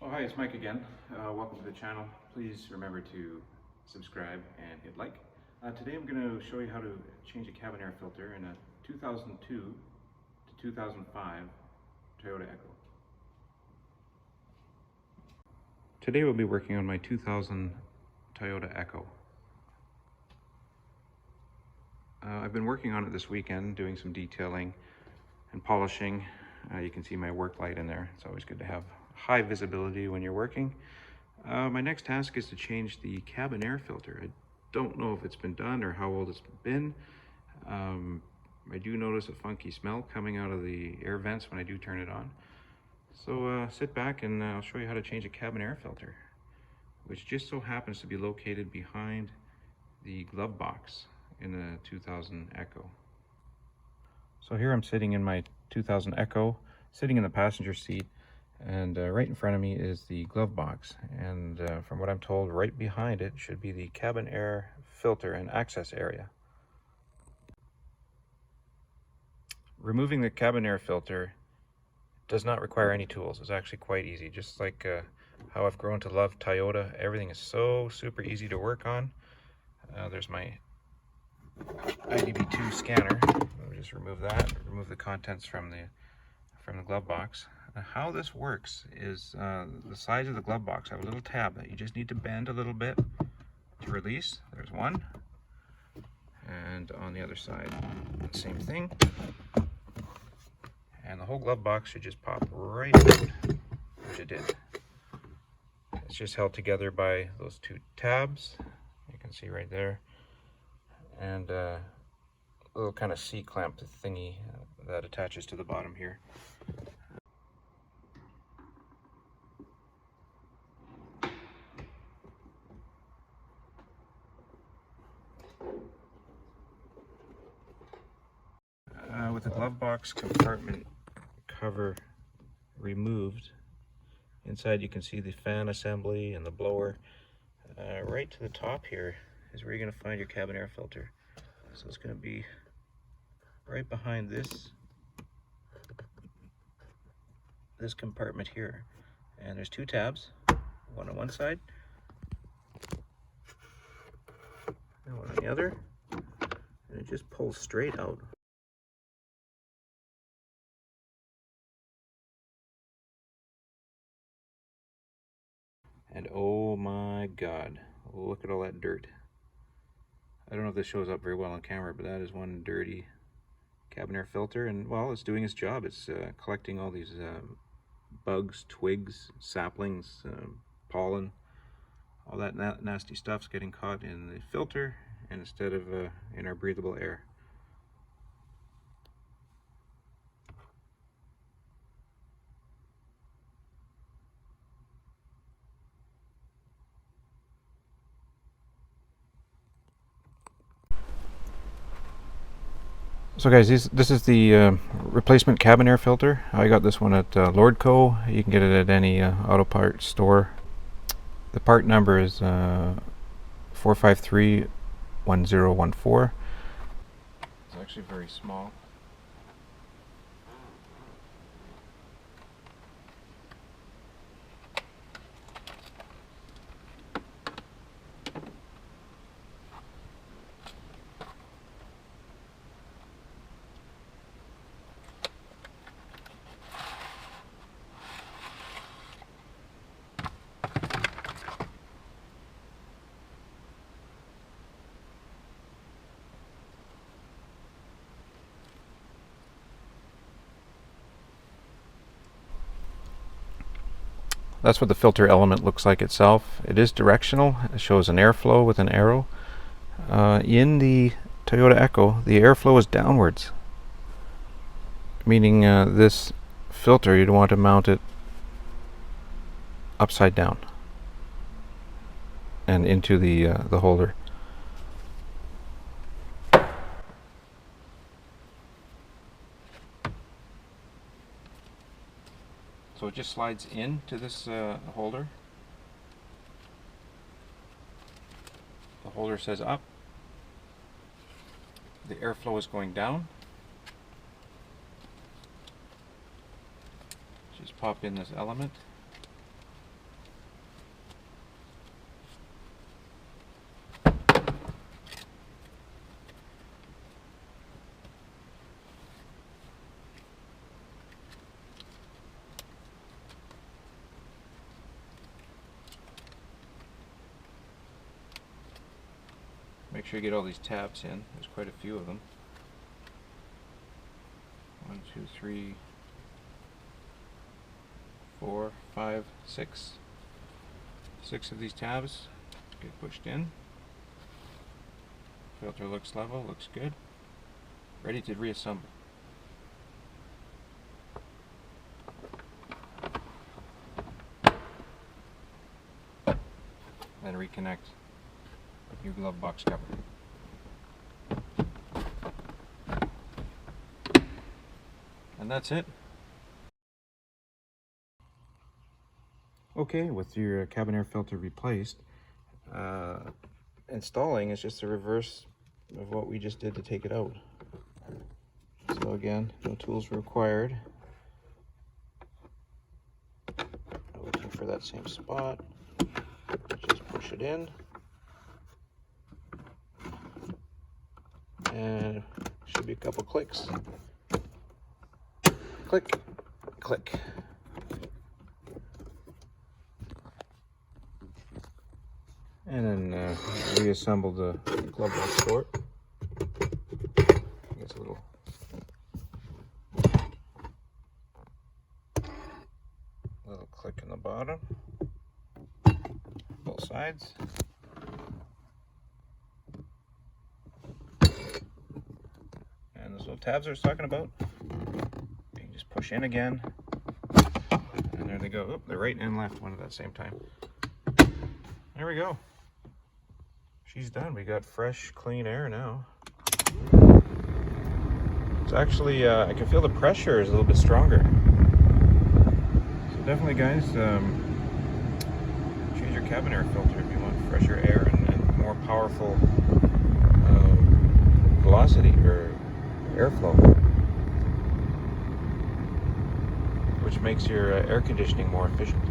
Oh, hi, it's Mike again. Welcome to the channel. Please remember to subscribe and hit like. Today I'm going to show you how to change a cabin air filter in a 2002 to 2005 Toyota Echo. Today we'll be working on my 2000 Toyota Echo. I've been working on it this weekend, doing some detailing and polishing. You can see my work light in there. It's always good to have high visibility when you're working. My next task is to change the cabin air filter. I don't know if it's been done or how old it's been. I do notice a funky smell coming out of the air vents when I do turn it on. So sit back and I'll show you how to change a cabin air filter, which just so happens to be located behind the glove box in the 2000 Echo. So here I'm sitting in my 2000 Echo, sitting in the passenger seat, and right in front of me is the glove box, and from what I'm told, right behind it should be the cabin air filter and access area. Removing the cabin air filter does not require any tools. It's actually quite easy, just like how I've grown to love Toyota. Everything is so super easy to work on. There's my IDB2 scanner. I'll just remove that, remove the contents from the glove box. How this works is the sides of the glove box have a little tab that you just need to bend a little bit to release. There's one. And on the other side, the same thing. And the whole glove box should just pop right out, which it did. It's just held together by those two tabs. You can see right there. And a little kind of C-clamp thingy that attaches to the bottom here. With the glove box compartment cover removed, inside you can see the fan assembly and the blower. Right to the top here is where you're going to find your cabin air filter. So it's going to be right behind this compartment here. And there's two tabs, one on one side and one on the other. And it just pulls straight out. And oh my God, look at all that dirt. I don't know if this shows up very well on camera, but that is one dirty cabin air filter. And well, it's doing its job. It's collecting all these bugs, twigs, saplings, pollen, all that nasty stuff's getting caught in the filter and instead of in our breathable air. So guys, this is the replacement cabin air filter. I got this one at Lordco. You can get it at any auto parts store. The part number is 4531014. It's actually very small. That's what the filter element looks like itself. It is directional. It shows an airflow with an arrow. In the Toyota Echo, the airflow is downwards, meaning this filter, you'd want to mount it upside down and into the holder. So it just slides into this holder. The holder says up. The airflow is going down. Just pop in this element. Make sure you get all these tabs in. There's quite a few of them. 1, 2, 3, 4, 5, 6. 6 of these tabs get pushed in. Filter looks level, looks good. Ready to reassemble. Then reconnect your glove box cover. And that's it. Okay, with your cabin air filter replaced, installing is just the reverse of what we just did to take it out. So again, no tools required. Looking for that same spot. Just push it in. And should be a couple clicks. Click, click. And then reassemble the glove box short. Gets a little click in the bottom, both sides. And those little tabs I was talking about, you can just push in again, and there they go. Oh, the right and left one at that same time. There we go. She's done. We got fresh, clean air now. It's actually, I can feel the pressure is a little bit stronger. So definitely, guys, change your cabin air filter if you want fresher air and more powerful velocity or airflow, which makes your air conditioning more efficient.